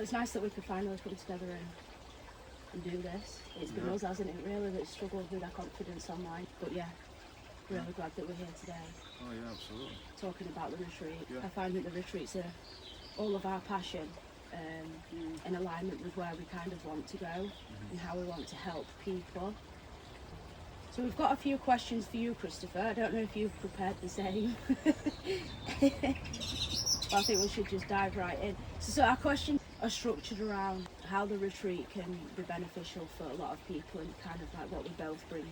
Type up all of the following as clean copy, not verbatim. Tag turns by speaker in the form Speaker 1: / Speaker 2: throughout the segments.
Speaker 1: It's nice that we could finally come together and do this. It's been us, hasn't it, really, that struggled with our confidence online. But yeah, really glad that we're here today.
Speaker 2: Oh yeah, absolutely.
Speaker 1: Talking about the retreat.
Speaker 2: Yeah.
Speaker 1: I find that the retreats are all of our passion in alignment with where we kind of want to go and how we want to help people. So we've got a few questions for you, Christopher. I don't know if you've prepared the same. I think we should just dive right in. So our questions are structured around how the retreat can be beneficial for a lot of people, and kind of like what we both bring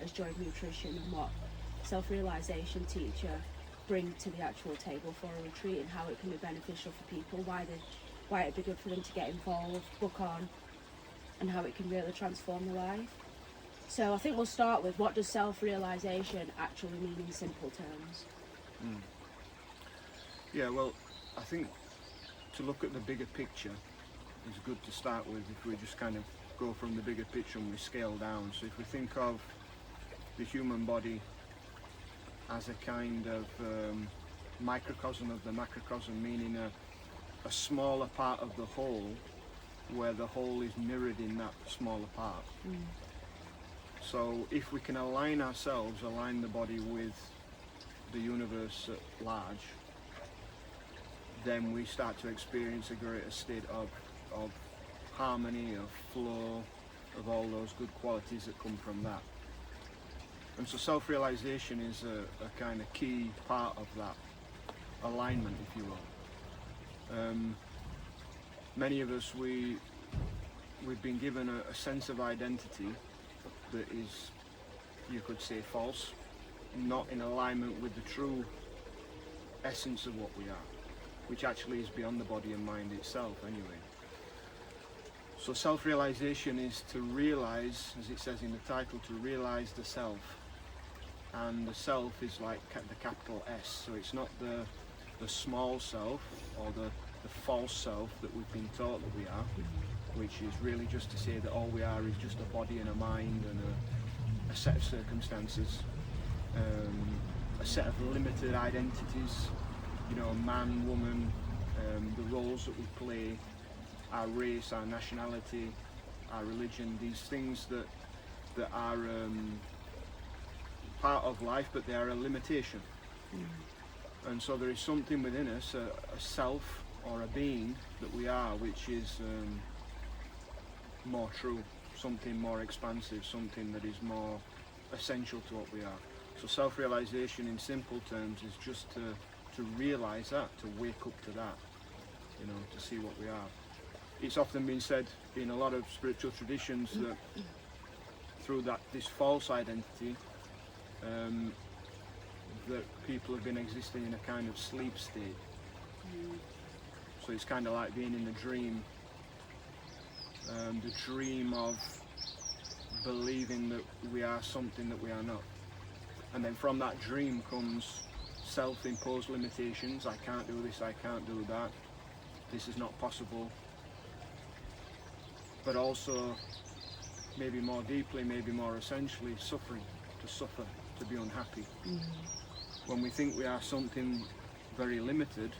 Speaker 1: as Joy of Nutrition and what self-realisation teacher bring to the actual table for a retreat, and how it can be beneficial for people, why it'd be good for them to get involved, book on, and how it can really transform their life. So I think we'll start with, what does self-realisation actually mean in simple terms?
Speaker 2: Yeah, well, I think to look at the bigger picture is good to start with. If we just kind of go from the bigger picture and we scale down. So if we think of the human body as a kind of microcosm of the macrocosm, meaning a smaller part of the whole, where the whole is mirrored in that smaller part. So if we can align ourselves, align the body with the universe at large, then we start to experience a greater state of harmony, of flow, of all those good qualities that come from that. And so self-realization is a kind of key part of that alignment, if you will. Many of us, we've been given a sense of identity that is, you could say, false, not in alignment with the true essence of what we are, which actually is beyond the body and mind itself anyway. So self-realization is to realize, as it says in the title, to realize the self. And the self is like the capital S, so it's not the small self or the false self that we've been taught that we are, which is really just to say that all we are is just a body and a mind and a set of circumstances, a set of limited identities, you know, man, woman, the roles that we play, our race, our nationality, our religion, these things that are part of life, but they are a limitation. And so there is something within us, a self or a being that we are, which is more true, something more expansive, something that is more essential to what we are. So self-realization in simple terms is just to realize that, to wake up to that, you know, to see what we are. It's often been said in a lot of spiritual traditions that through this false identity, that people have been existing in a kind of sleep state. So it's kind of like being in the dream of believing that we are something that we are not. And then from that dream comes self-imposed limitations. I can't do this, I can't do that, this is not possible. But also, maybe more deeply, maybe more essentially, suffering, to suffer, to be unhappy. When we think we are something very limited,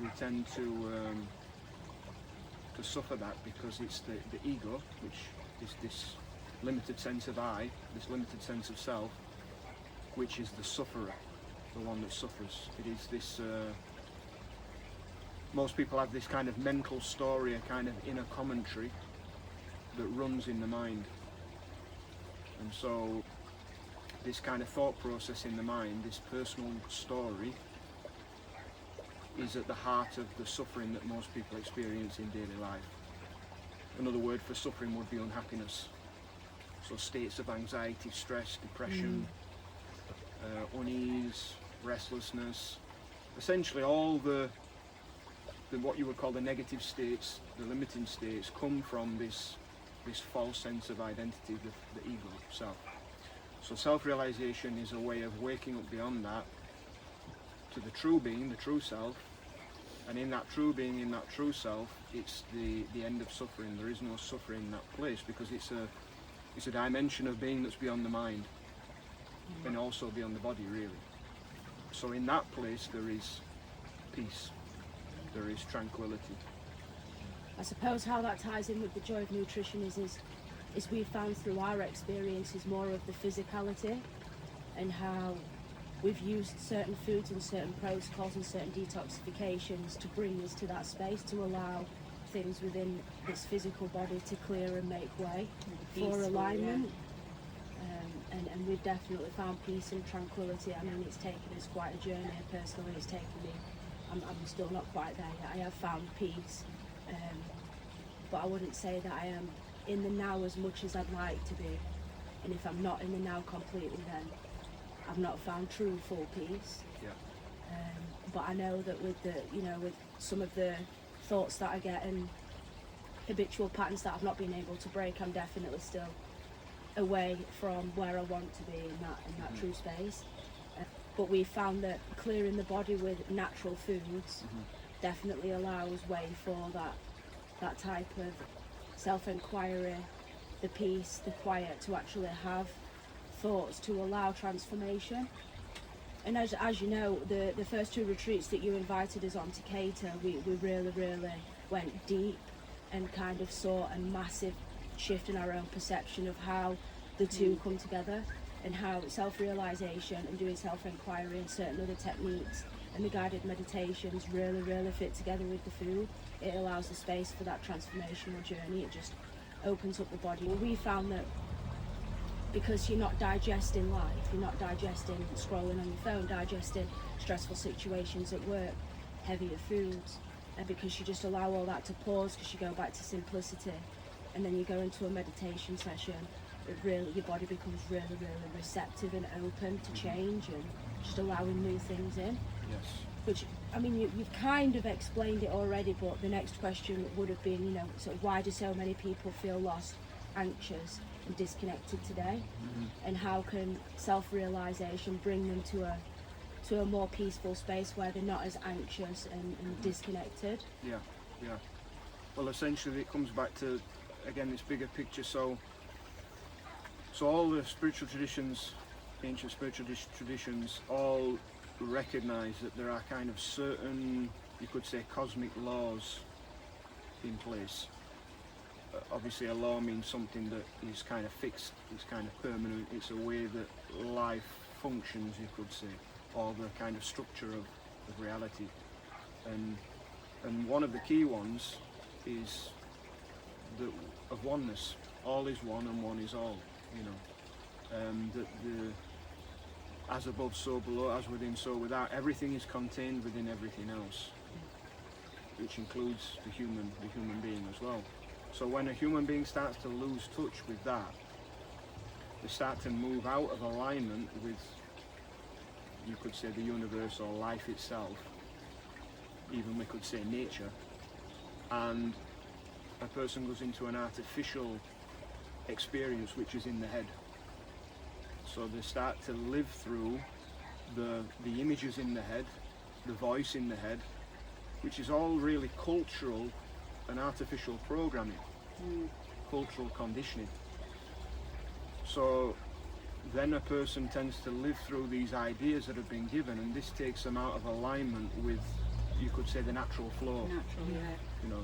Speaker 2: we tend to suffer that, because it's the ego, which is this limited sense of I, this limited sense of self, which is the sufferer, the one that suffers. It is this, most people have this kind of mental story, a kind of inner commentary that runs in the mind. And so this kind of thought process in the mind, this personal story, is at the heart of the suffering that most people experience in daily life. Another word for suffering would be unhappiness. So states of anxiety, stress, depression, unease, restlessness, essentially all the what you would call the negative states, the limiting states, come from this false sense of identity, the ego self. So self-realization is a way of waking up beyond that to the true being, the true self, and in that true being, in that true self, it's the end of suffering. There is no suffering in that place, because it's a dimension of being that's beyond the mind and also beyond the body, really. So in that place there is peace, there is tranquility.
Speaker 1: I suppose how that ties in with the joy of nutrition is we've found through our experiences more of the physicality, and how we've used certain foods and certain protocols and certain detoxifications to bring us to that space, to allow things within this physical body to clear and make way for alignment. And we've definitely found peace and tranquility. I mean, it's taken us quite a journey. Personally, it's taken me, I'm still not quite there yet. I have found peace, but I wouldn't say that I am in the now as much as I'd like to be. And if I'm not in the now completely, then I've not found true full peace.
Speaker 2: Yeah.
Speaker 1: But I know that with with some of the thoughts that I get and habitual patterns that I've not been able to break, I'm definitely still away from where I want to be in that true space. But we found that clearing the body with natural foods definitely allows way for that type of self-inquiry, the peace, the quiet, to actually have thoughts to allow transformation. And as you know, the first two retreats that you invited us on to cater, we really went deep and kind of saw a massive shift in our own perception of how the two come together, and how self-realization and doing self-inquiry and certain other techniques and the guided meditations really fit together with the food. It allows the space for that transformational journey. It just opens up the body. Well, we found that because you're not digesting life, you're not digesting scrolling on your phone, digesting stressful situations at work, heavier foods, and because you just allow all that to pause, because you go back to simplicity, and then you go into a meditation session, your body becomes really receptive and open to change and just allowing new things in.
Speaker 2: Yes.
Speaker 1: Which, I mean, you've kind of explained it already, but the next question would have been, sort of why do so many people feel lost, anxious and disconnected today? And how can self-realization bring them to a more peaceful space where they're not as anxious and disconnected?
Speaker 2: Yeah. Well, essentially it comes back to, again, this bigger picture. So all the spiritual traditions, ancient spiritual traditions, all recognize that there are kind of certain, you could say, cosmic laws in place. Obviously a law means something that is kind of fixed, it's kind of permanent, it's a way that life functions, you could say, or the kind of structure of reality. And one of the key ones is of oneness. All is one and one is all, that as above so below, as within so without, everything is contained within everything else, which includes the human being as well. So when a human being starts to lose touch with that, they start to move out of alignment with, you could say, the universe or life itself, even we could say nature, and a person goes into an artificial experience which is in the head. So they start to live through the images in the head, the voice in the head, which is all really cultural and artificial programming, cultural conditioning. So then a person tends to live through these ideas that have been given, and this takes them out of alignment with, you could say, the natural flow.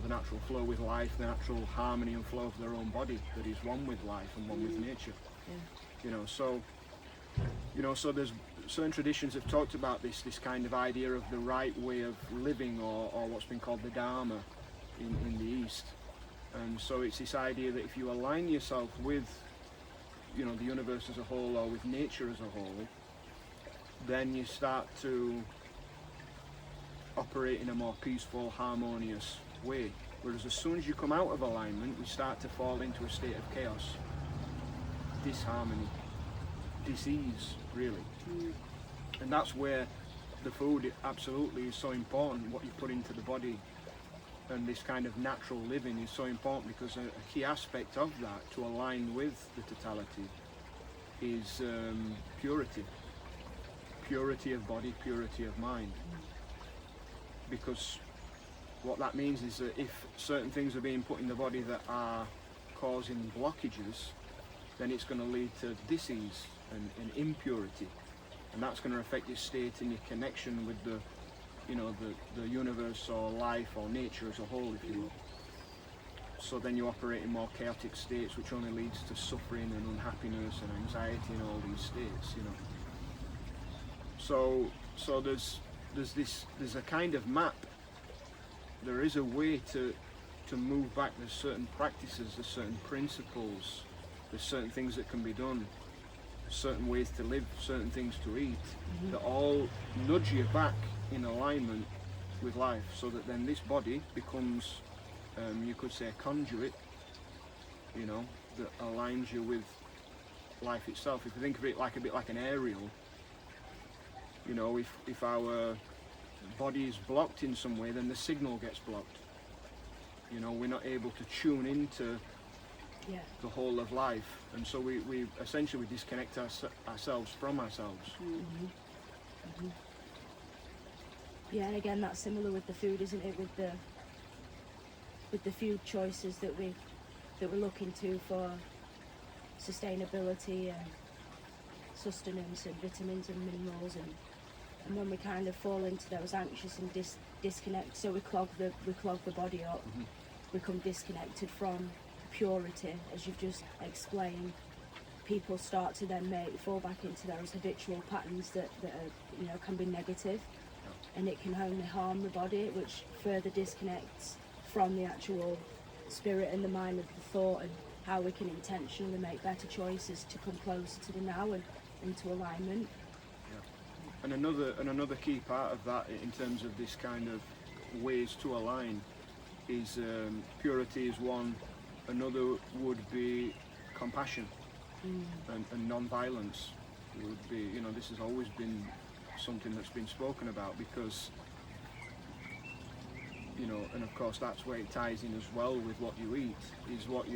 Speaker 2: The natural flow with life, the natural harmony and flow of their own body that is one with life and one with nature. So there's certain traditions have talked about this kind of idea of the right way of living, or what's been called the Dharma in the East. And so it's this idea that if you align yourself with, the universe as a whole, or with nature as a whole, then you start to operate in a more peaceful, harmonious way. Whereas as soon as you come out of alignment, you start to fall into a state of chaos, disharmony, disease, really. And that's where the food absolutely is so important, what you put into the body, and this kind of natural living is so important, because a key aspect of that, to align with the totality, is purity of body, purity of mind. Because what that means is that if certain things are being put in the body that are causing blockages, then it's going to lead to disease and impurity, and that's going to affect your state and your connection with the universe or life or nature as a whole, if you will. so then you operate in more chaotic states, which only leads to suffering and unhappiness and anxiety in all these states, you know. So there's a kind of map. There is a way to move back. There's certain practices, there's certain principles, there's certain things that can be done, certain ways to live, certain things to eat, that all nudge you back in alignment with life, so that then this body becomes, you could say, a conduit, you know, that aligns you with life itself. If you think of it like a bit like an aerial, you know, if our body is blocked in some way, then the signal gets blocked. You know, we're not able to tune into the whole of life, and so we essentially disconnect ourselves from ourselves.
Speaker 1: Yeah, and again, that's similar with the food, isn't it? With the food choices that we're looking to for sustainability and sustenance and vitamins and minerals, and when we kind of fall into those anxious and disconnect, so we clog the body up, become disconnected from purity, as you've just explained. People start to then fall back into those habitual patterns that are, you know, can be negative, and it can only harm the body, which further disconnects from the actual spirit and the mind of the thought, and how we can intentionally make better choices to come closer to the now and into alignment.
Speaker 2: And another key part of that, in terms of this kind of ways to align, is purity is one. Another would be compassion and non-violence. Would be, you know, this has always been something that's been spoken about, because, you know, and of course that's where it ties in as well with what you eat. Is what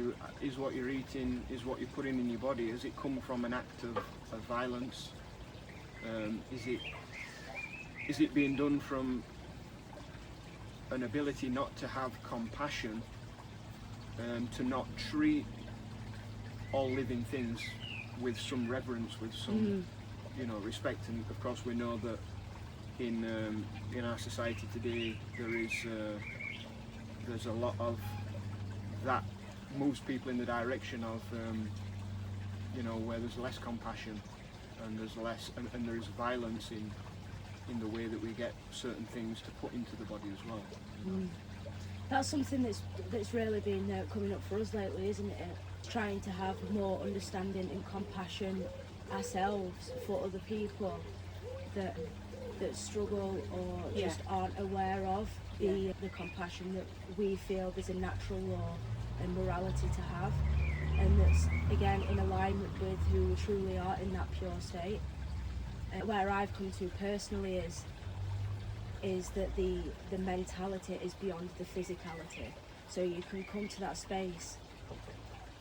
Speaker 2: you're eating, is what you're putting in your body, has it come from an act of violence? Is it being done from an ability not to have compassion, to not treat all living things with some reverence, with some you know, respect? And of course we know that in our society today there's a lot of that moves people in the direction of you know, where there's less compassion, and there's less and there is violence in the way that we get certain things to put into the body as well.
Speaker 1: That's something that's really been coming up for us lately, isn't it? Trying to have more understanding and compassion ourselves for other people that struggle or just aren't aware of the compassion that we feel there's a natural law and morality to have, and that's again in alignment with who we truly are in that pure state. Where I've come to personally is that the mentality is beyond the physicality. So you can come to that space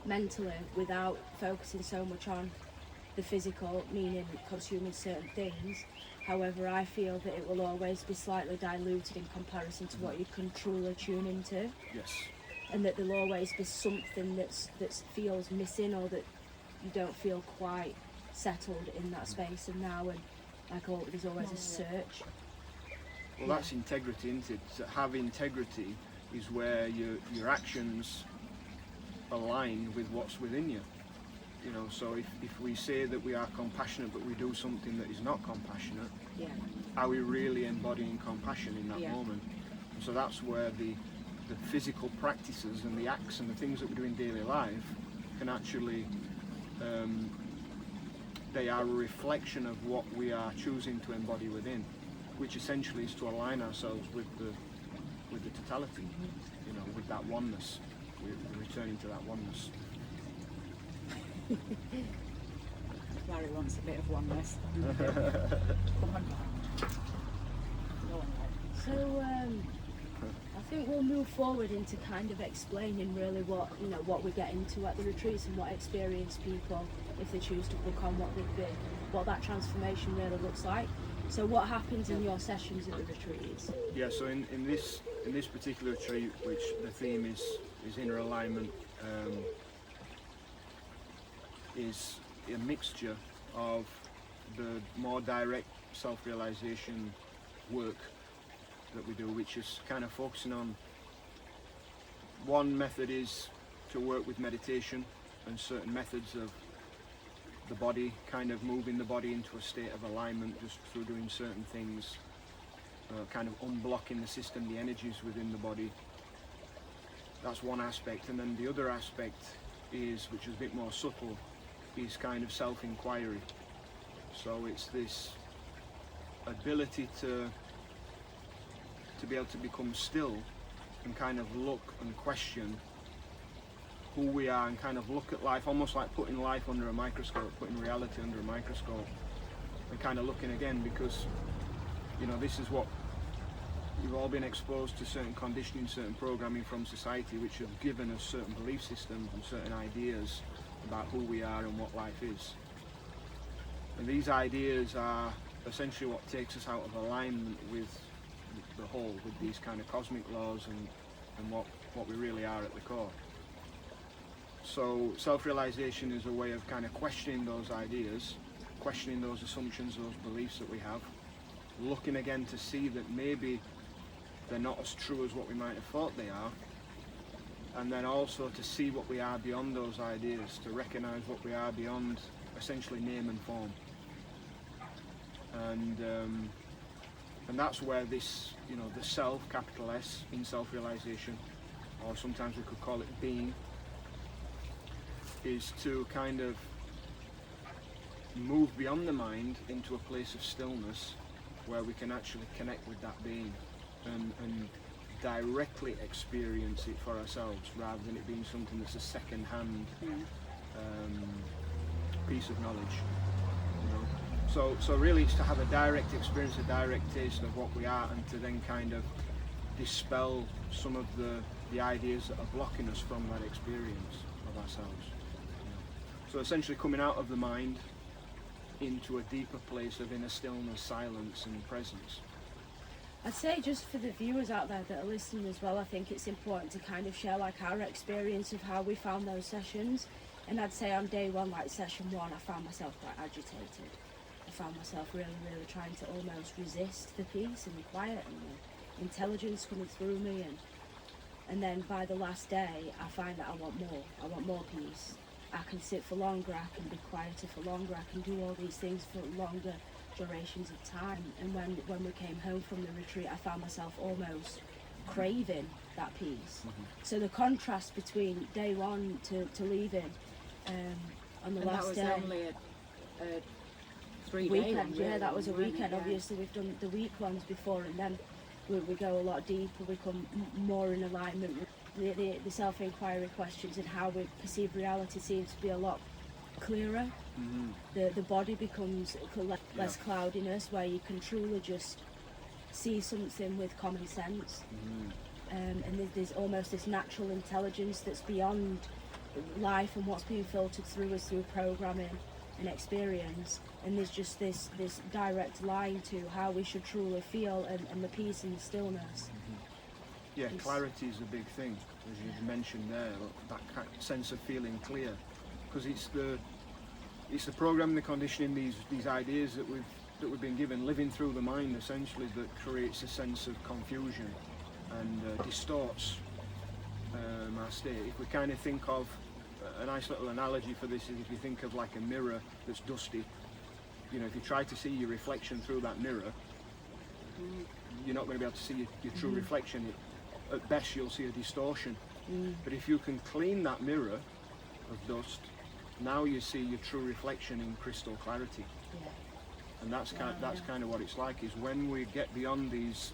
Speaker 1: mentally without focusing so much on the physical, meaning consuming certain things. However, I feel that it will always be slightly diluted in comparison to what you can truly tune into.
Speaker 2: Yes.
Speaker 1: And that there'll always be something that feels missing, or that you don't feel quite settled in that space and now, and like there's always a search.
Speaker 2: Well, that's integrity, isn't it? To have integrity is where your actions align with what's within you. You know, so if we say that we are compassionate but we do something that is not compassionate, are we really embodying compassion in that moment? And so that's where the physical practices and the acts and the things that we do in daily life can actually they are a reflection of what we are choosing to embody within, which essentially is to align ourselves with the totality, you know, with that oneness. We're returning to that oneness.
Speaker 3: Larry wants a bit of oneness. Come on. Go on, Larry.
Speaker 1: So I think we'll move forward into kind of explaining really what we get into at the retreats, and what experience people, if they choose to book on, what that transformation really looks like. So what happens in your sessions at the retreats?
Speaker 2: Yeah, so in this particular retreat, which the theme is inner alignment, is a mixture of the more direct self-realization work that we do, which is kind of focusing on one method is to work with meditation and certain methods of the body, kind of moving the body into a state of alignment just through doing certain things, kind of unblocking the system, the energies within the body. That's one aspect. And then the other aspect is, which is a bit more subtle, is kind of self-inquiry. So it's this ability to be able to become still and kind of look and question who we are, and kind of look at life, almost like putting life under a microscope, putting reality under a microscope, and kind of looking again, because, you know, this is what we've all been exposed to, certain conditioning, certain programming from society, which have given us certain belief systems and certain ideas about who we are and what life is. And these ideas are essentially what takes us out of alignment with the whole, with these kind of cosmic laws and what we really are at the core. So self-realization is a way of kind of questioning those ideas, questioning those assumptions, those beliefs that we have, looking again to see that maybe they're not as true as what we might have thought they are, and then also to see what we are beyond those ideas, to recognize what we are beyond essentially name and form. And that's where this, you know, the self, capital S, in self-realization, or sometimes we could call it being, is to kind of move beyond the mind into a place of stillness where we can actually connect with that being and directly experience it for ourselves, rather than it being something that's a second-hand piece of knowledge, you know. So really it's to have a direct experience, a direct taste of what we are, and to then kind of dispel some of the ideas that are blocking us from that experience of ourselves. So essentially coming out of the mind into a deeper place of inner stillness, silence and presence.
Speaker 1: I'd say, just for the viewers out there that are listening as well, I think it's important to kind of share like our experience of how we found those sessions. And I'd say on day one, like session one, I found myself quite agitated. I found myself really trying to almost resist the peace and the quiet and the intelligence coming through me, and then by the last day I find that I want more peace. I can sit for longer, I can be quieter for longer, I can do all these things for longer durations of time. And when we came home from the retreat, I found myself almost craving that peace. So the contrast between day one to leaving on the
Speaker 3: And
Speaker 1: last day.
Speaker 3: that was only a 3-day
Speaker 1: weekend,
Speaker 3: one,
Speaker 1: yeah,
Speaker 3: really,
Speaker 1: that was a
Speaker 3: wasn't it?
Speaker 1: weekend.
Speaker 3: Yeah.
Speaker 1: Obviously we've done the week ones before, and then we go a lot deeper, we come more in alignment with the self-inquiry questions, and how we perceive reality seems to be a lot clearer. The body becomes less cloudiness, where you can truly just see something with common sense. And there's almost this natural intelligence that's beyond life and what's being filtered through us through programming and experience, and there's just this direct line to how we should truly feel, and the peace and the stillness.
Speaker 2: Yeah, clarity is a big thing, as you mentioned there, that sense of feeling clear, because it's the programming, the conditioning, these ideas that we've been given, living through the mind essentially, that creates a sense of confusion and distorts our state. If we kind of think of a nice little analogy for this, is if you think of like a mirror that's dusty, you know, if you try to see your reflection through that mirror, you're not going to be able to see your true reflection. At best you'll see a distortion. But if you can clean that mirror of dust, now you see your true reflection in crystal clarity. And that's kind of what it's like, is when we get beyond these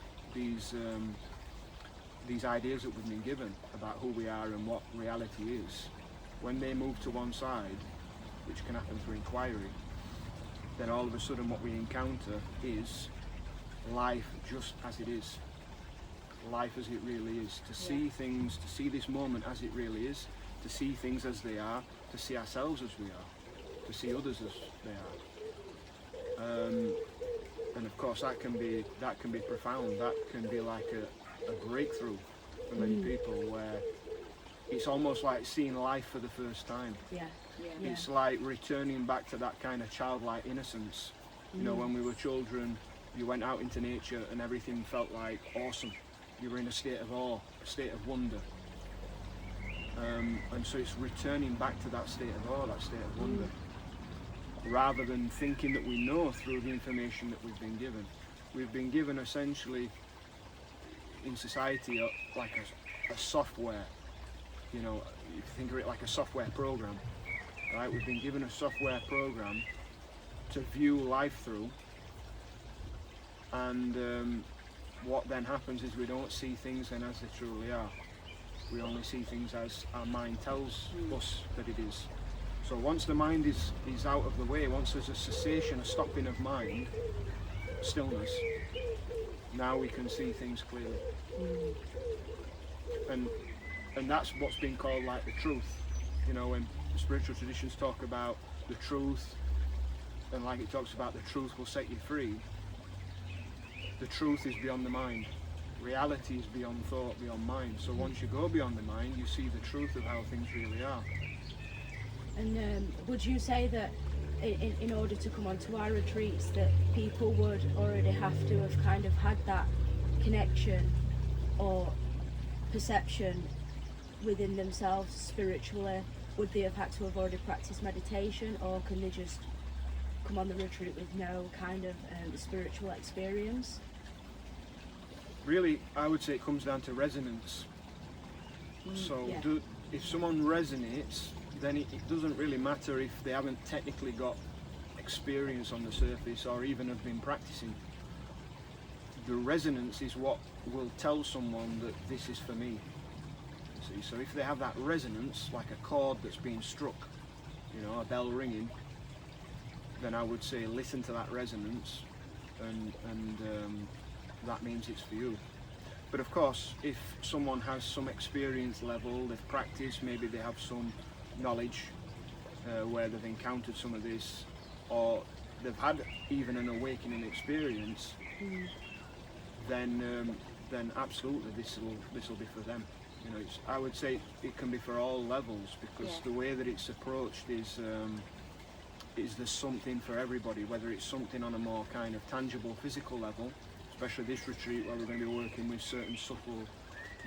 Speaker 2: ideas that we've been given about who we are and what reality is, when they move to one side, which can happen through inquiry, then all of a sudden what we encounter is life just as it is. Life as it really is. To see things, to see this moment as it really is, to see things as they are, to see ourselves as we are, to see others as they are. And of course that can be profound. That can be like a breakthrough for many people, where it's almost like seeing life for the first time. It's like returning back to that kind of childlike innocence. You know, when we were children, you went out into nature and everything felt like awesome. You were in a state of awe, a state of wonder. And so it's returning back to that state of awe, that state of wonder, rather than thinking that we know through the information that we've been given. We've been given essentially in society like a software, you know, if you think of it like a software program, right? We've been given a software program to view life through, and what then happens is we don't see things then as they truly are. We only see things as our mind tells us that it is. So once the mind is out of the way, once there's a cessation, a stopping of mind, stillness, now we can see things clearly. And that's what's been called like the truth. You know, when the spiritual traditions talk about the truth, and like it talks about the truth will set you free, the truth is beyond the mind. Reality is beyond thought, beyond mind. So once you go beyond the mind, you see the truth of how things really are.
Speaker 1: And would you say that in order to come onto our retreats that people would already have to have kind of had that connection or perception within themselves spiritually? Would they have had to have already practiced meditation, or can they just come on the retreat with no kind of spiritual experience?
Speaker 2: Really, I would say it comes down to resonance. So
Speaker 1: Yeah.
Speaker 2: if someone resonates, then it doesn't really matter if they haven't technically got experience on the surface or even have been practicing. The resonance is what will tell someone that this is for me. See, so if they have that resonance, like a chord that's being struck, you know, a bell ringing, then I would say listen to that resonance, and that means it's for you. But of course, if someone has some experience level, they've practiced, maybe they have some knowledge where they've encountered some of this, or they've had even an awakening experience, then absolutely this will be for them. You know, I would say it can be for all levels, because the way that it's approached is there's something for everybody, whether it's something on a more kind of tangible physical level, especially this retreat where we're going to be working with certain subtle,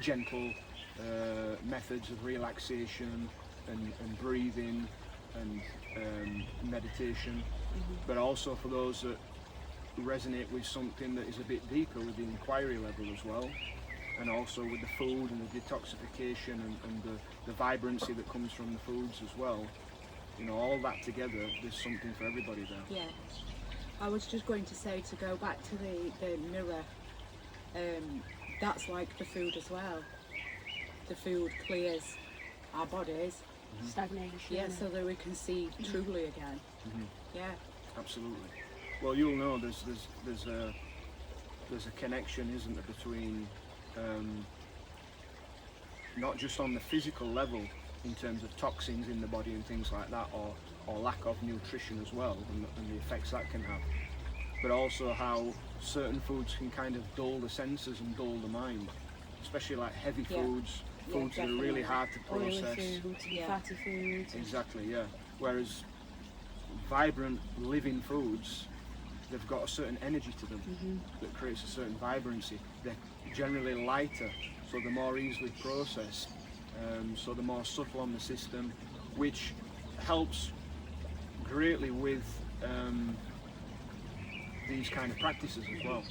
Speaker 2: gentle methods of relaxation and breathing and meditation, but also for those that resonate with something that is a bit deeper, with the inquiry level as well, and also with the food and the detoxification and the vibrancy that comes from the foods as well. You know, all that together, there's something for everybody there.
Speaker 3: Yeah. I was just going to say, to go back to the mirror, that's like the food as well. The food clears our bodies.
Speaker 1: Stagnation.
Speaker 3: Yeah, so that we can see truly again. Yeah.
Speaker 2: Absolutely. Well, you'll know there's a connection, isn't there, between not just on the physical level in terms of toxins in the body and things like that, or lack of nutrition as well, and the effects that can have, but also how certain foods can kind of dull the senses and dull the mind, especially like heavy foods, foods that are really hard to process.
Speaker 1: Oily foods, fatty foods.
Speaker 2: Exactly, yeah. Whereas vibrant, living foods, they've got a certain energy to them that creates a certain vibrancy. They're generally lighter, so they're more easily processed, so they're more subtle on the system, which helps greatly with these kind of practices as well.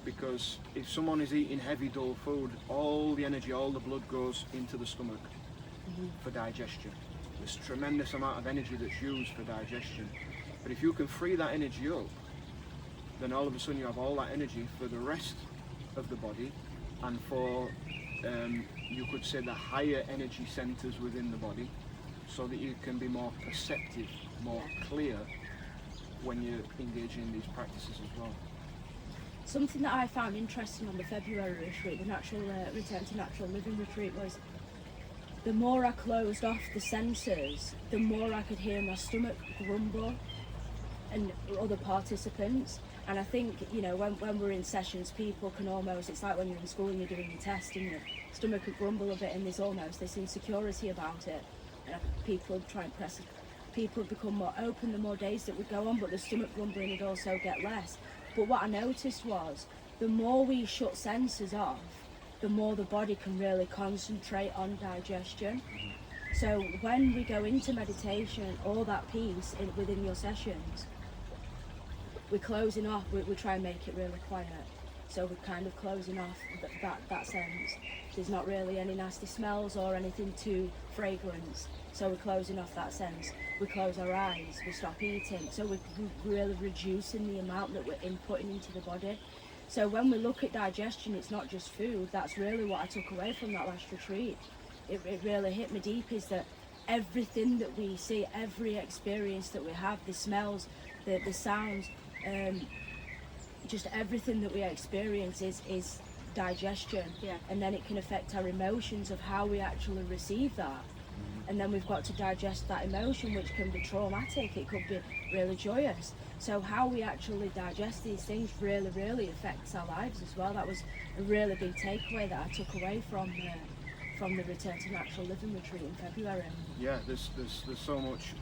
Speaker 2: Because if someone is eating heavy, dull food, all the energy, all the blood goes into the stomach for digestion. There's a tremendous amount of energy that's used for digestion. But if you can free that energy up, then all of a sudden you have all that energy for the rest of the body, and for, you could say, the higher energy centers within the body, so that you can be more perceptive, more clear when you're engaging in these practices as well.
Speaker 1: Something that I found interesting on the February retreat, the natural return to natural living retreat, was the more I closed off the senses, the more I could hear my stomach grumble and other participants. And I think, you know, when we're in sessions, people can almost, it's like when you're in school and you're doing your test and your stomach could grumble a bit, and there's almost this insecurity about it. And people try and press, people become more open the more days that would go on, but the stomach grumbling would also get less. But what I noticed was, the more we shut senses off, the more the body can really concentrate on digestion. So when we go into meditation, all that piece within your sessions, we're closing off, we try and make it really quiet. So we're kind of closing off that sense. There's not really any nasty smells or anything too fragrance. So we're closing off that sense. We close our eyes, we stop eating. So we're really reducing the amount that we're inputting into the body. So when we look at digestion, it's not just food. That's really what I took away from that last retreat. It really hit me deep, is that everything that we see, every experience that we have, the smells, the sounds, just everything that we experience is digestion.
Speaker 3: Yeah.
Speaker 1: And then it can affect our emotions of how we actually receive that. And then we've got to digest that emotion, which can be traumatic, it could be really joyous. So how we actually digest these things really, really affects our lives as well. That was a really big takeaway that I took away from the Return to Natural Living retreat in February.
Speaker 2: Yeah, there's so much.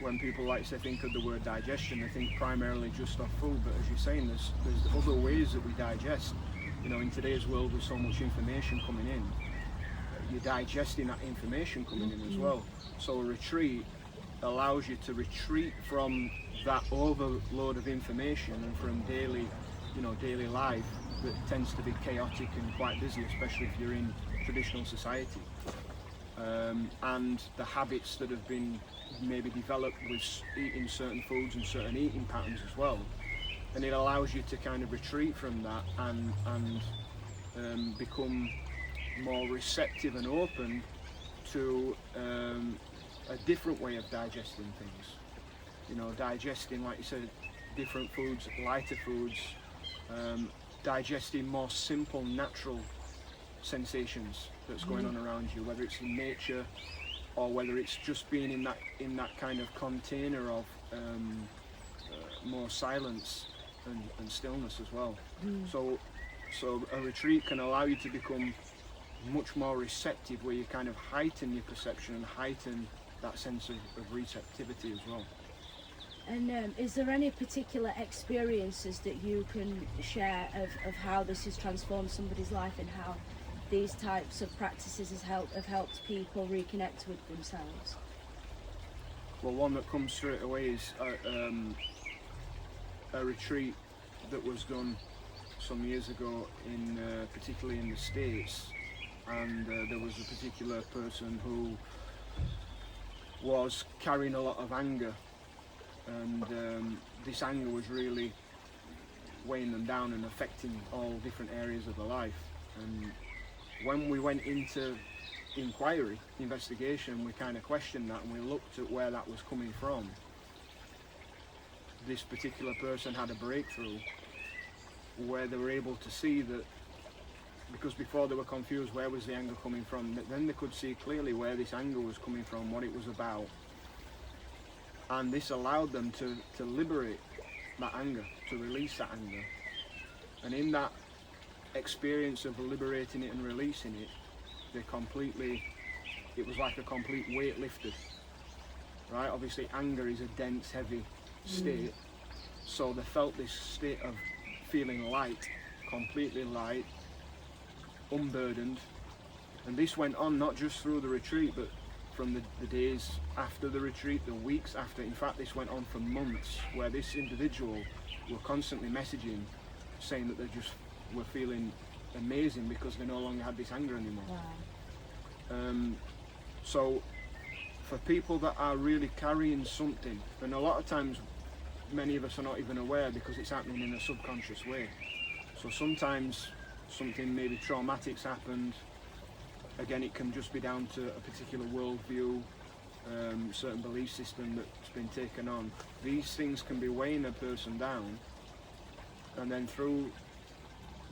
Speaker 2: When people like to think of the word digestion, they think primarily just of food. But as you're saying, there's other ways that we digest. You know, in today's world, with so much information coming in, you're digesting that information coming in as well. So a retreat allows you to retreat from that overload of information and from daily life that tends to be chaotic and quite busy, especially if you're in traditional society. And the habits that have been maybe developed with eating certain foods and certain eating patterns as well. And it allows you to kind of retreat from that and become more receptive and open to a different way of digesting things. You know, digesting, like you said, different foods, lighter foods, digesting more simple, natural sensations that's going on around you, whether it's in nature or whether it's just being in that kind of container of more silence and stillness as well. So a retreat can allow you to become much more receptive, where you kind of heighten your perception and heighten that sense of receptivity as well.
Speaker 1: And is there any particular experiences that you can share of how this has transformed somebody's life and how these types of practices have helped people reconnect with themselves?
Speaker 2: Well, one that comes straight away is a retreat that was done some years ago, particularly in the States, and there was a particular person who was carrying a lot of anger, and this anger was really weighing them down and affecting all different areas of their life. And when we went into investigation, we kind of questioned that and we looked at where that was coming from. This particular person had a breakthrough where they were able to see that, because before they were confused where was the anger coming from, then they could see clearly where this anger was coming from, what it was about. And this allowed them to liberate that anger, to release that anger. And in that experience of liberating it and releasing it, it was like a complete weight lifted. Right? Obviously anger is a dense, heavy state. So they felt this state of feeling light, completely light, unburdened. And this went on not just through the retreat, but from the days after the retreat, the weeks after. In fact, this went on for months, where this individual were constantly messaging, saying that they just were feeling amazing because they no longer had this anger anymore.
Speaker 1: Wow.
Speaker 2: So for people that are really carrying something, and a lot of times many of us are not even aware because it's happening in a subconscious way. So sometimes something maybe traumatic's happened. Again, it can just be down to a particular worldview, certain belief system that's been taken on. These things can be weighing a person down, and then through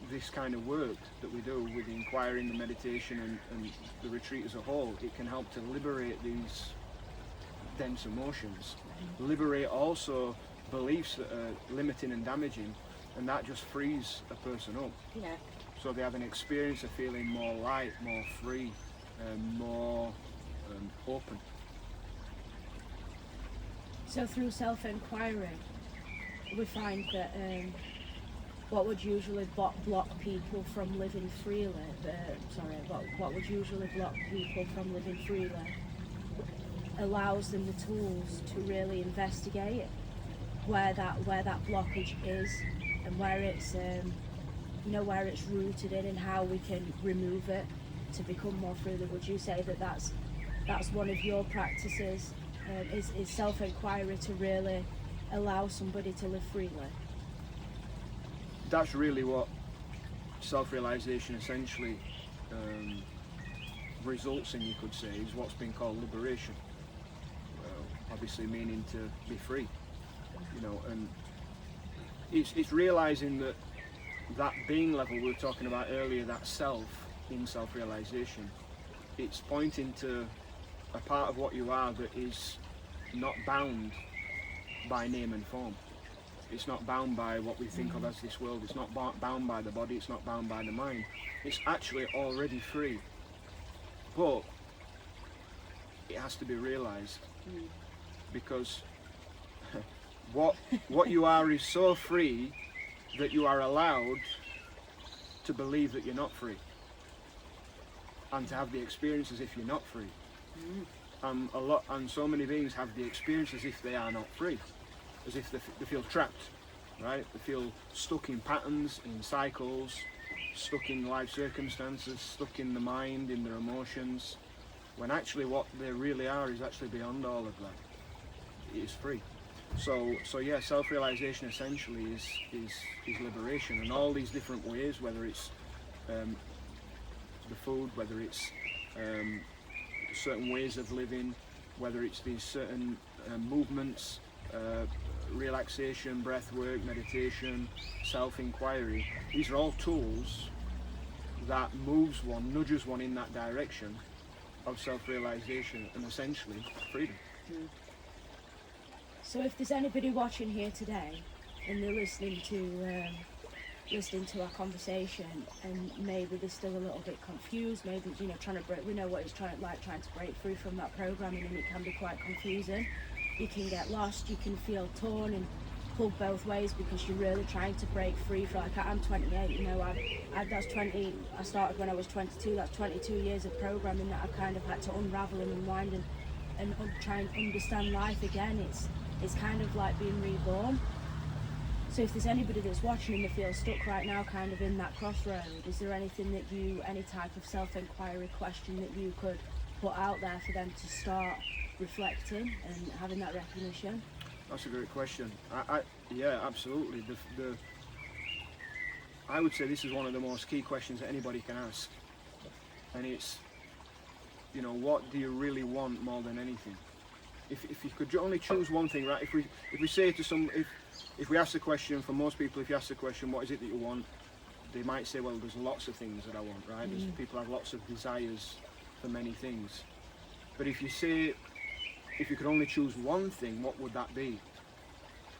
Speaker 2: this kind of work that we do with the inquiry, the meditation and the retreat as a whole, it can help to liberate these dense emotions, liberate also beliefs that are limiting and damaging, and that just frees a person up.
Speaker 3: Yeah.
Speaker 2: So they have an experience of feeling more light, more free, more open.
Speaker 1: So through self-inquiry, we find that what would usually block people from living freely? What would usually block people from living freely allows them the tools to really investigate where that blockage is and where it's where it's rooted in and how we can remove it to become more freely. Would you say that that's one of your practices? Is self-inquiry to really allow somebody to live freely?
Speaker 2: That's really what self-realization essentially results in, you could say, is what's been called liberation. Obviously meaning to be free, and it's realizing that being level we were talking about earlier, that self in self-realization, it's pointing to a part of what you are that is not bound by name and form. It's not bound by what we think of as this world. It's not bound by the body. It's not bound by the mind. It's actually already free, but it has to be realized, because what you are is so free that you are allowed to believe that you're not free and to have the experience as if you're not free. And so many beings have the experience as if they are not free, as if they feel trapped, right? They feel stuck in patterns, in cycles, stuck in life circumstances, stuck in the mind, in their emotions, when actually what they really are is actually beyond all of that. It is free. So yeah, self-realization essentially is liberation, and all these different ways, whether it's the food, whether it's certain ways of living, whether it's these certain movements, relaxation, breath work, meditation, self-inquiry. These are all tools that nudges one in that direction of self-realization and essentially freedom.
Speaker 1: So if there's anybody watching here today and they're listening to our conversation and maybe they're still a little bit confused, maybe trying to break, we know what it's trying to break free from that programming, and it can be quite confusing. You can get lost, you can feel torn and pulled both ways because you're really trying to break free from, like, I'm 28, that's 20, I started when I was 22, that's 22 years of programming that I've kind of had to unravel and unwind and try and understand life again. It's kind of like being reborn. So if there's anybody that's watching and they feel stuck right now, kind of in that crossroad, is there anything any type of self-inquiry question that you could put out there for them to start reflecting and having that recognition?
Speaker 2: That's a great question. Yeah, absolutely. I would say this is one of the most key questions that anybody can ask, and it's, what do you really want more than anything? If you could only choose one thing, right? If we say to if we ask the question, for most people, if you ask the question, what is it that you want? They might say, well, there's lots of things that I want, right? People have lots of desires for many things. But if you could only choose one thing, what would that be?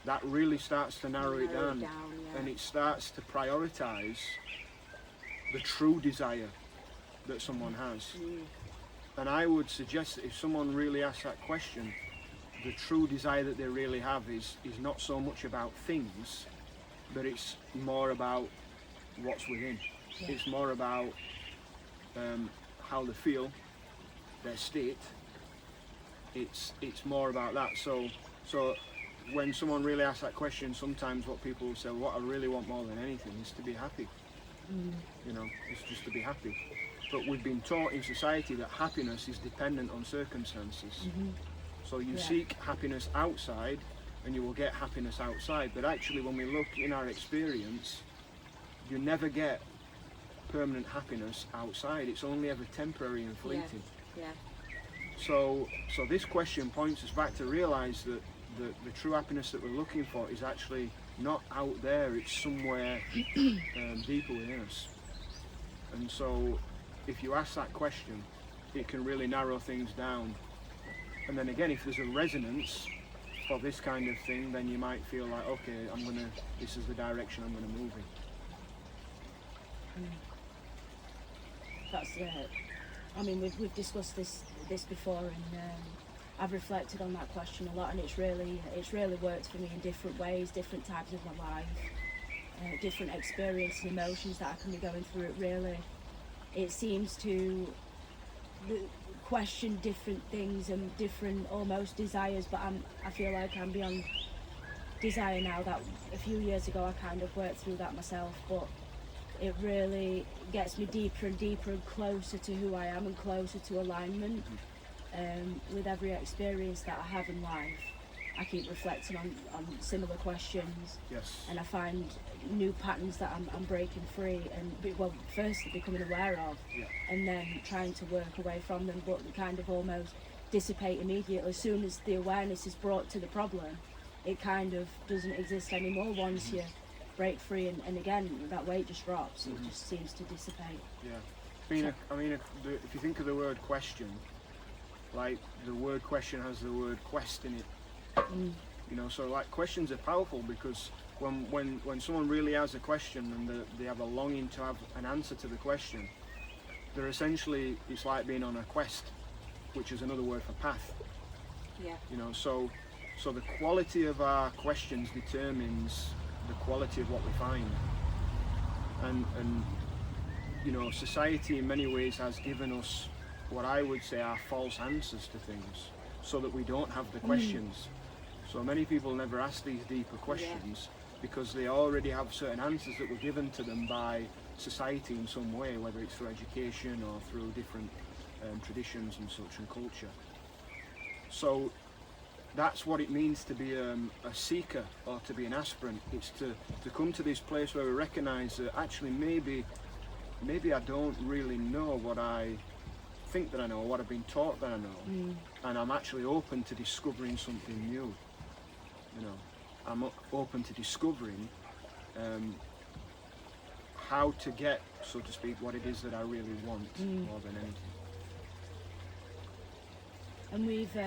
Speaker 2: That really starts to narrow it down,
Speaker 3: yeah.
Speaker 2: And it starts to prioritize the true desire that someone has. And I would suggest that if someone really asks that question, the true desire that they really have is not so much about things, but it's more about what's within. Yeah. It's more about how they feel, their state. It's more about that. So when someone really asks that question, sometimes what people will say, what I really want more than anything is to be happy. It's just to be happy. But we've been taught in society that happiness is dependent on circumstances. So you seek happiness outside and you will get happiness outside. But actually, when we look in our experience, you never get permanent happiness outside. It's only ever temporary and fleeting.
Speaker 3: Yeah.
Speaker 2: So this question points us back to realize that the true happiness that we're looking for is actually not out there, it's somewhere deeper within us. And so if you ask that question, it can really narrow things down. And then again, if there's a resonance for this kind of thing, then you might feel like, okay, this is the direction I'm gonna move in.
Speaker 1: That's it. I mean, we've discussed this before, and I've reflected on that question a lot, and it's really worked for me in different ways, different times of my life. different experiences and emotions that I can be going through. Really, it seems to question different things and different almost desires, but I feel like I'm beyond desire now. That a few years ago I kind of worked through that myself, but it really gets me deeper and deeper and closer to who I am and closer to alignment. With every experience that I have in life, I keep reflecting on similar questions,
Speaker 2: Yes.
Speaker 1: and I find new patterns that I'm breaking free and, well, firstly becoming aware of,
Speaker 2: Yeah.
Speaker 1: and then trying to work away from them, but they kind of almost dissipate immediately. As soon as the awareness is brought to the problem, it kind of doesn't exist anymore once you break free, and again that weight just drops. It just seems to dissipate.
Speaker 2: Yeah. If you think of the word question, like the word question has the word quest in it. You know, so like questions are powerful because when someone really has a question and they have a longing to have an answer to the question, they're essentially, it's like being on a quest, which is another word for path.
Speaker 3: Yeah.
Speaker 2: You know, so the quality of our questions determines the quality of what we find. And you know, society in many ways has given us what I would say are false answers to things, so that we don't have the questions. So many people never ask these deeper questions because they already have certain answers that were given to them by society in some way, whether it's through education or through different traditions and such and culture. So that's what it means to be a seeker or to be an aspirant. It's to come to this place where we recognise that actually maybe I don't really know what I think that I know, what I've been taught that I know, and I'm actually open to discovering something new. You know, I'm open to discovering how to get, so to speak, what it is that I really want more than anything.
Speaker 1: And we've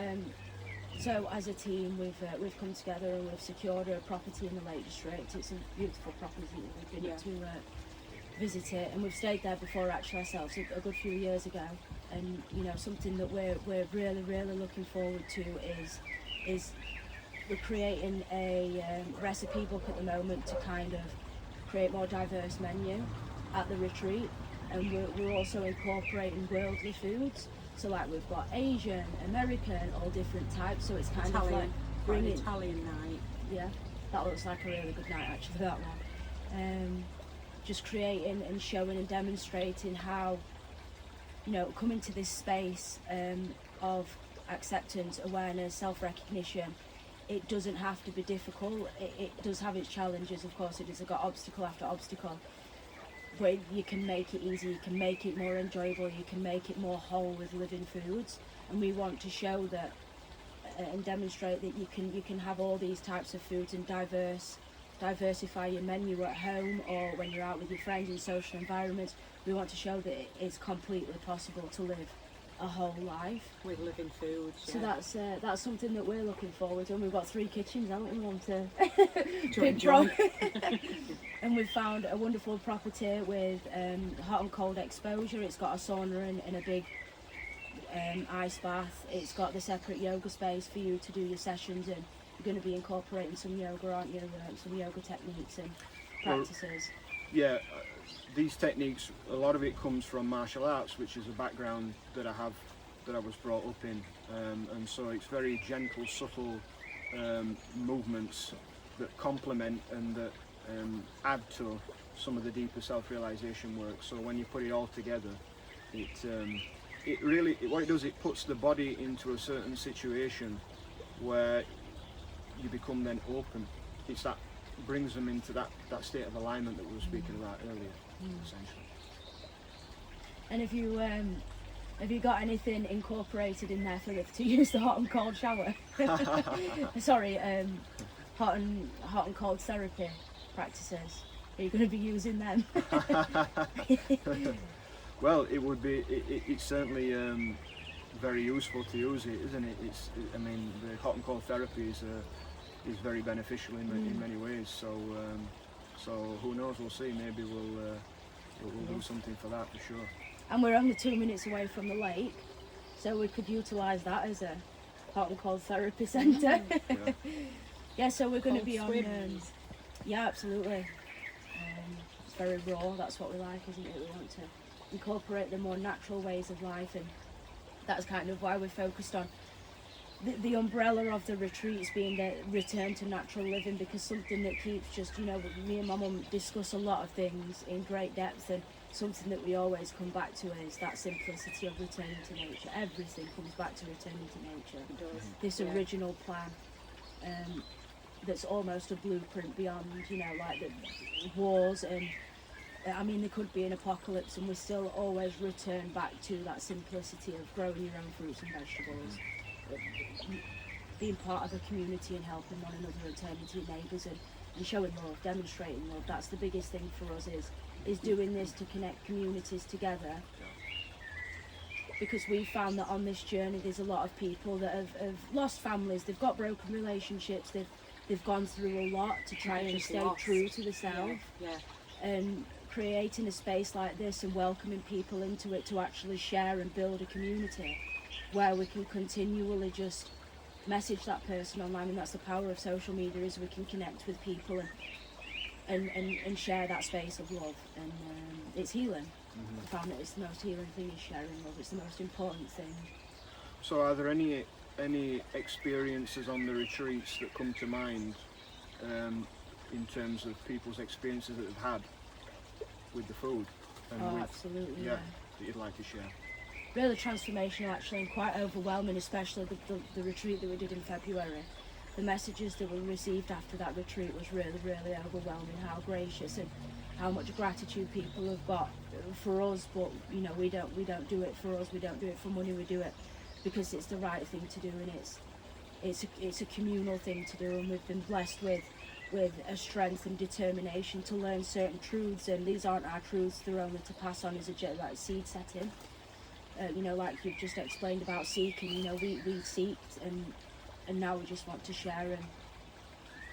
Speaker 1: so as a team we've come together and we've secured a property in the Lake District. It's a beautiful property. We've been to visit it, and we've stayed there before actually ourselves a good few years ago. And you know, something that we're really looking forward to is we're creating a recipe book at the moment to kind of create more diverse menu at the retreat, and we're also incorporating worldly foods. So like we've got Asian, American, all different types. So it's kind of like bringing
Speaker 3: Italian night.
Speaker 1: Yeah, that looks like a really good night actually, that one. Just creating and showing and demonstrating how, you know, coming to this space of acceptance, awareness, self-recognition, it doesn't have to be difficult. It does have its challenges, of course. It has got obstacle after obstacle, but you can make it easy, you can make it more enjoyable, you can make it more whole with living foods. And we want to show that and demonstrate that you can have all these types of foods and diversify your menu at home or when you're out with your friends in social environments. We want to show that it's completely possible to live a whole life
Speaker 3: with living food.
Speaker 1: So that's something that we're looking forward to. And we've got 3 kitchens, haven't we? Want to
Speaker 3: enjoy.
Speaker 1: And we've found a wonderful property with hot and cold exposure. It's got a sauna and a big ice bath. It's got the separate yoga space for you to do your sessions in. You're going to be incorporating some yoga, aren't you? Some yoga techniques and practices.
Speaker 2: Yeah, these techniques, a lot of it comes from martial arts, which is a background that I have, that I was brought up in, and so it's very gentle, subtle movements that complement and that add to some of the deeper self-realization work. So when you put it all together, it really, what it does, it puts the body into a certain situation where you become then open. It's that brings them into that state of alignment that we were speaking about earlier, essentially.
Speaker 1: And have you got anything incorporated in there to use the hot and cold shower? Sorry, hot and cold therapy practices. Are you going to be using them?
Speaker 2: Well, it would be. It's certainly very useful to use it, isn't it? I mean, the hot and cold therapy is very beneficial in many ways. So who knows? We'll see. Maybe we'll do something for that for sure.
Speaker 1: And we're only 2 minutes away from the lake, so we could utilise that as a hot and cold therapy centre. Yeah. So we're going to be on. Yeah, absolutely. very raw. That's what we like, isn't it? We want to incorporate the more natural ways of life, and that's kind of why we're focused on the umbrella of the retreats being the return to natural living, because something that keeps just, you know, me and my mum discuss a lot of things in great depth, and something that we always come back to is that simplicity of returning to nature. Everything comes back to returning to nature.
Speaker 3: It does.
Speaker 1: This original plan, that's almost a blueprint beyond, you know, like the wars, and I mean, there could be an apocalypse and we still always return back to that simplicity of growing your own fruits and vegetables, being part of a community and helping one another and turning to your neighbours, and showing love, demonstrating love. That's the biggest thing for us, is doing this to connect communities together, because we found that on this journey there's a lot of people that have lost families, they've got broken relationships, they've gone through a lot to try and stay true to themselves. And creating a space like this and welcoming people into it to actually share and build a community where we can continually just message that person online, and that's the power of social media, is we can connect with people and share that space of love, and it's healing. I found that it's the most healing thing, is sharing love. It's the most important thing.
Speaker 2: So are there any experiences on the retreats that come to mind in terms of people's experiences that they've had with the food? And
Speaker 1: Absolutely,
Speaker 2: that you'd like to share?
Speaker 1: Really transformational, actually, and quite overwhelming, especially the retreat that we did in February. The messages that we received after that retreat was really, really overwhelming, how gracious and how much gratitude people have got for us. But, you know, we don't do it for us, we don't do it for money, we do it because it's the right thing to do, and it's a communal thing to do, and we've been blessed with a strength and determination to learn certain truths, and these aren't our truths, they're only to pass on as a like seed setting. You know, like you've just explained about seeking, you know, we seeked, and now we just want to share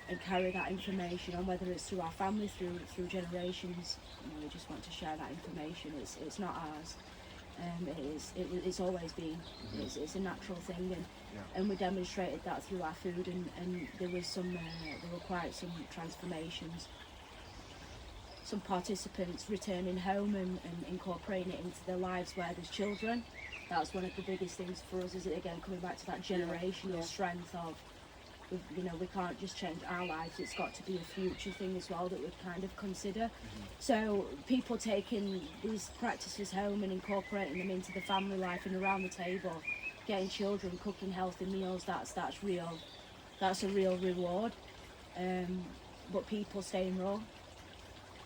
Speaker 1: and carry that information on, whether it's through our family, through generations. You know, we just want to share that information. It's not ours. It's always been. It's a natural thing, and we demonstrated that through our food, and there were quite some transformations. Some participants returning home and incorporating it into their lives where there's children. That's one of the biggest things for us, is it, again, coming back to that generational strength of, you know, we can't just change our lives, it's got to be a future thing as well that we'd kind of consider. So people taking these practices home and incorporating them into the family life and around the table, getting children cooking healthy meals, that's a real reward. But people staying raw,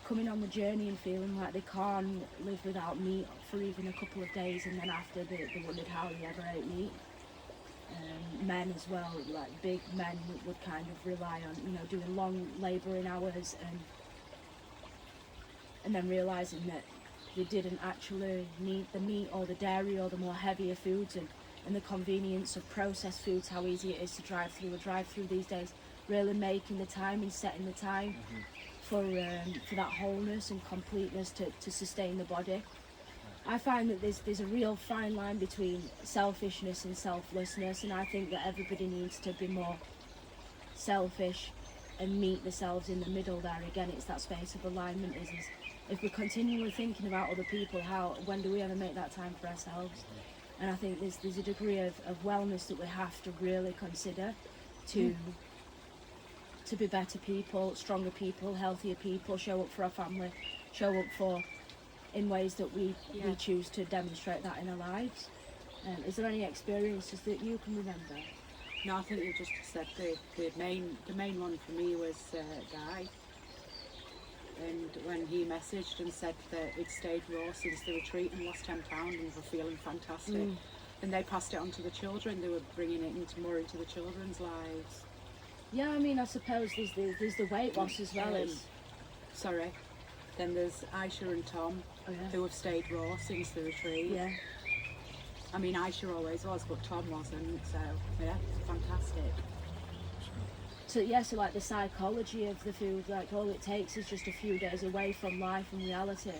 Speaker 1: coming on the journey and feeling like they can't live without meat for even a couple of days, and then after they wondered how they ever ate meat. Men as well, like big men would kind of rely on, you know, doing long labouring hours, and then realising that they didn't actually need the meat or the dairy or the more heavier foods, and the convenience of processed foods, how easy it is to drive through these days, really making the time and setting the time for that wholeness and completeness to sustain the body. I find that there's a real fine line between selfishness and selflessness, and I think that everybody needs to be more selfish and meet themselves in the middle there. Again, it's that space of alignment, is if we're continually thinking about other people, when do we ever make that time for ourselves? And I think there's a degree of wellness that we have to really consider to be better people, stronger people, healthier people, show up for our family, show up in ways that we choose to demonstrate that in our lives. Is there any experiences that you can remember?
Speaker 3: No, I think you just said the main one for me was Guy. And when he messaged and said that he'd stayed raw since the retreat and lost 10 pounds and were feeling fantastic, and they passed it on to the children, they were bringing it more into the children's lives.
Speaker 1: Yeah, I mean, I suppose there's the weight loss as well.
Speaker 3: Then there's Aisha and Tom, who have stayed raw since the retreat.
Speaker 1: Yeah.
Speaker 3: I mean, Aisha always was, but Tom wasn't, so yeah, it's fantastic.
Speaker 1: So like the psychology of the food, like all it takes is just a few days away from life and reality,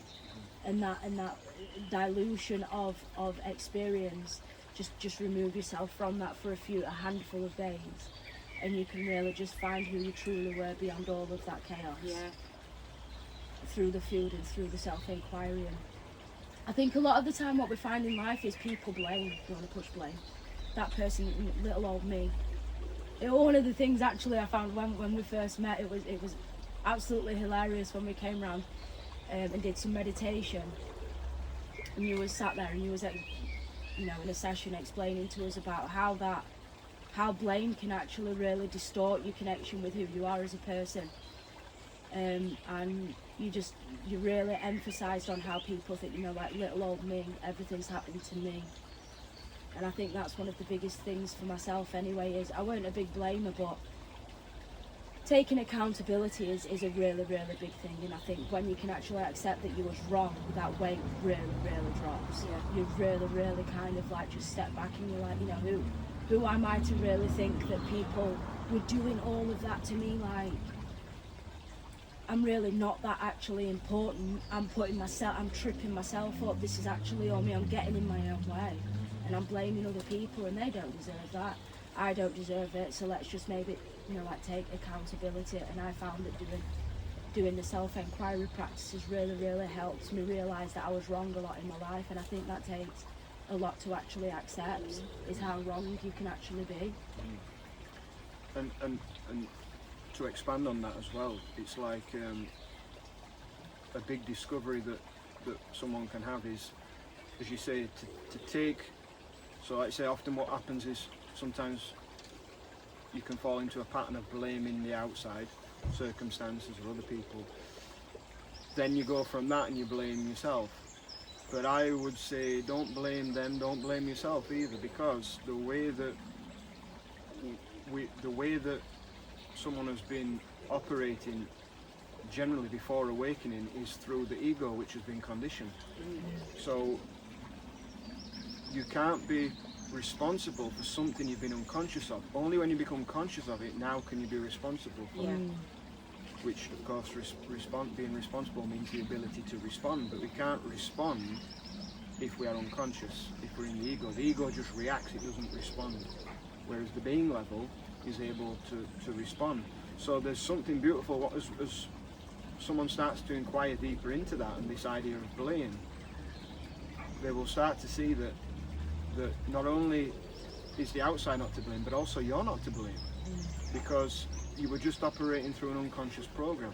Speaker 1: and that dilution of experience, just remove yourself from that for a handful of days, and you can really just find who you truly were beyond all of that chaos.
Speaker 3: Yeah.
Speaker 1: through the food and through the self-inquiry. And I think a lot of the time what we find in life is people blame. You want to push blame. That person, little old me. One of the things actually I found when we first met, it was absolutely hilarious when we came round and did some meditation. And you was sat there and you was in a session explaining to us about how blame can actually really distort your connection with who you are as a person. And you really emphasised on how people think, like little old me, everything's happened to me. And I think that's one of the biggest things for myself anyway, is I weren't a big blamer, but taking accountability is a really, really big thing. And I think when you can actually accept that you was wrong, that weight really, really drops.
Speaker 3: Yeah.
Speaker 1: You really, really kind of like just step back and you're like, who am I to really think that people were doing all of that to me? Like, I'm really not that actually important. I'm tripping myself up. This is actually all me. I'm getting in my own way. And I'm blaming other people, and they don't deserve that. I don't deserve it, so let's just maybe, take accountability. And I found that doing the self-inquiry practices really, really helped me realise that I was wrong a lot in my life, and I think that takes a lot to actually accept, is how wrong you can actually be.
Speaker 2: And to expand on that as well, it's like a big discovery that someone can have is, as you say, to take. So like I say, often what happens is sometimes you can fall into a pattern of blaming the outside circumstances or other people. Then you go from that and you blame yourself. But I would say don't blame them, don't blame yourself either, because the way that someone has been operating generally before awakening is through the ego, which has been conditioned. So you can't be responsible for something you've been unconscious of. Only when you become conscious of it, now can you be responsible for it. Which, of course, being responsible means the ability to respond, but we can't respond if we are unconscious, if we're in the ego. The ego just reacts, it doesn't respond. Whereas the being level is able to respond. So there's something beautiful as someone starts to inquire deeper into that and this idea of blame, they will start to see that not only is the outside not to blame, but also you're not to blame, because you were just operating through an unconscious program.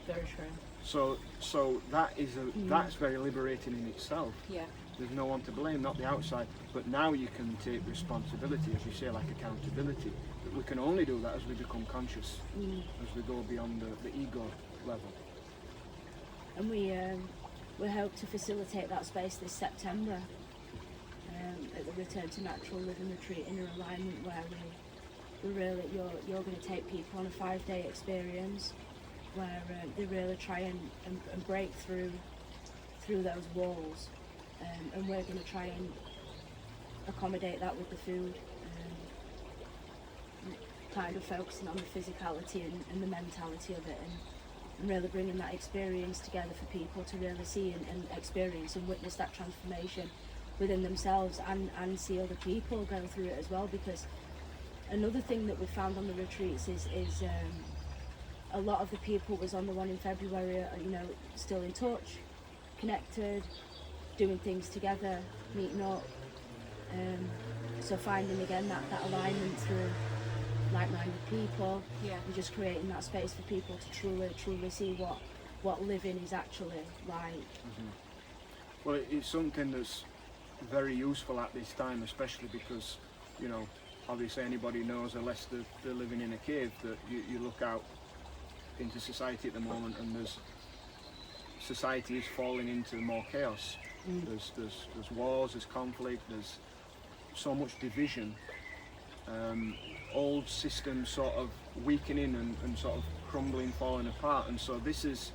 Speaker 1: Very true.
Speaker 2: So that is that's very liberating in itself.
Speaker 3: Yeah.
Speaker 2: There's no one to blame, not the outside, but now you can take responsibility, as you say, like accountability. But we can only do that as we become conscious, as we go beyond the ego level.
Speaker 1: And we hope to facilitate that space this September at the Return to Natural Living Retreat Inner Alignment, where we really you're going to take people on a 5-day experience where they really try and break through those walls, and we're going to try and accommodate that with the food, kind of focusing on the physicality and the mentality of it, and really bringing that experience together for people to really see and experience and witness that transformation within themselves and see other people go through it as well. Because another thing that we found on the retreats is a lot of the people was on the one in February are, still in touch, connected, doing things together, meeting up, so finding again that alignment through like-minded people, and just creating that space for people to truly see what living is actually like.
Speaker 2: Well, it's something that's very useful at this time, especially because, obviously anybody knows, unless they're living in a cave, that you look out into society at the moment and society is falling into more chaos. There's wars, there's conflict, there's so much division, old systems sort of weakening and sort of crumbling, falling apart, and so this is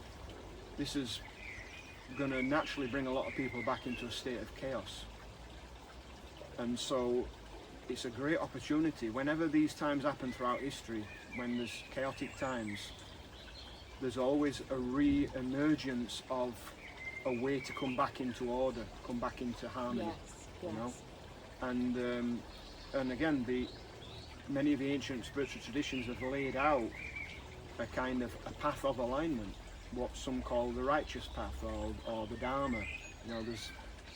Speaker 2: going to naturally bring a lot of people back into a state of chaos. And so it's a great opportunity. Whenever these times happen throughout history, when there's chaotic times, there's always a re-emergence of a way to come back into order, come back into harmony.
Speaker 3: Yes.
Speaker 2: And again, many of the ancient spiritual traditions have laid out a kind of a path of alignment. what some call the righteous path or the Dharma. You know,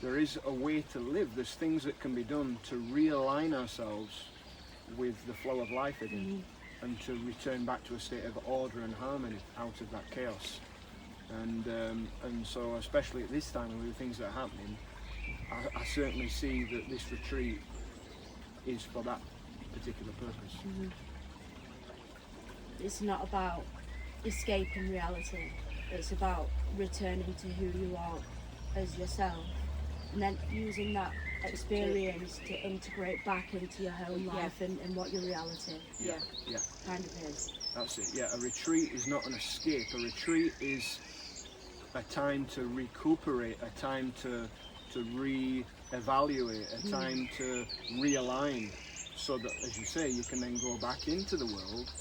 Speaker 2: there is a way to live. There's things that can be done to realign ourselves with the flow of life again, and to return back to a state of order and harmony out of that chaos. And so, especially at this time with the things that are happening, I certainly see that this retreat is for that particular purpose.
Speaker 1: It's not about escaping reality. It's about returning to who you are as yourself, and then using that experience to integrate back into your home life and what your reality kind of is.
Speaker 2: That's it. Yeah, a retreat is not an escape. A retreat is a time to recuperate, a time to re-evaluate, a time to realign, so that, as you say, you can then go back into the world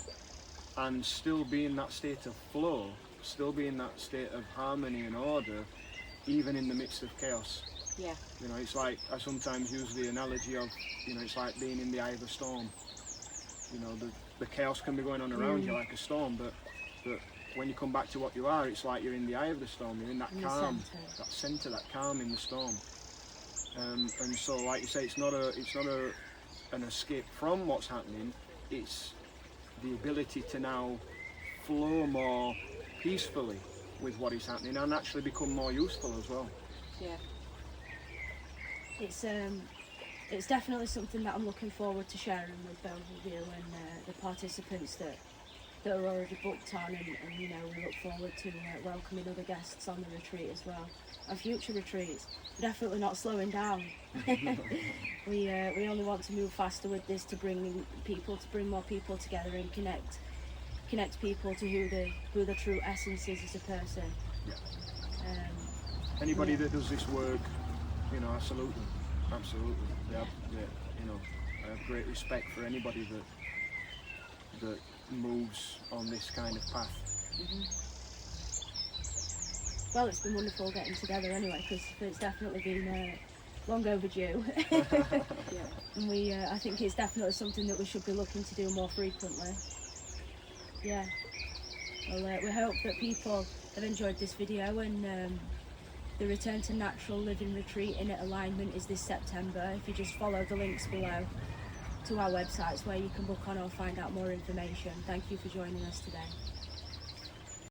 Speaker 2: and still be in that state of flow, still be in that state of harmony and order, even in the midst of chaos.
Speaker 3: Yeah.
Speaker 2: You know, it's like, I sometimes use the analogy of, you know, it's like being in the eye of a storm. You know, the chaos can be going on around you like a storm, but when you come back to what you are, it's like you're in the eye of the storm. You're in that calm, that centre, that calm in the storm. And so, like you say, it's not an escape from what's happening. It's the ability to now flow more peacefully with what is happening and actually become more useful as well.
Speaker 3: Yeah.
Speaker 1: It's definitely something that I'm looking forward to sharing with both of you and the participants that are already booked on, and you know, we look forward to welcoming other guests on the retreat as well, and future retreats. We're definitely not slowing down. We only want to move faster with this, to bring more people together and connect people to who the true essence is as a person.
Speaker 2: Yeah. Anybody that does this work, you know, absolutely. You know, I have great respect for anybody that moves on this kind of path.
Speaker 1: Well, it's been wonderful getting together anyway, because it's definitely been long overdue. And I think it's definitely something that we should be looking to do more frequently. Yeah. Well, we hope that people have enjoyed this video, and the Return to Natural Living Retreat in Alignment is this September. If you just follow the links below to our websites where you can book on or find out more information. Thank you for joining us today.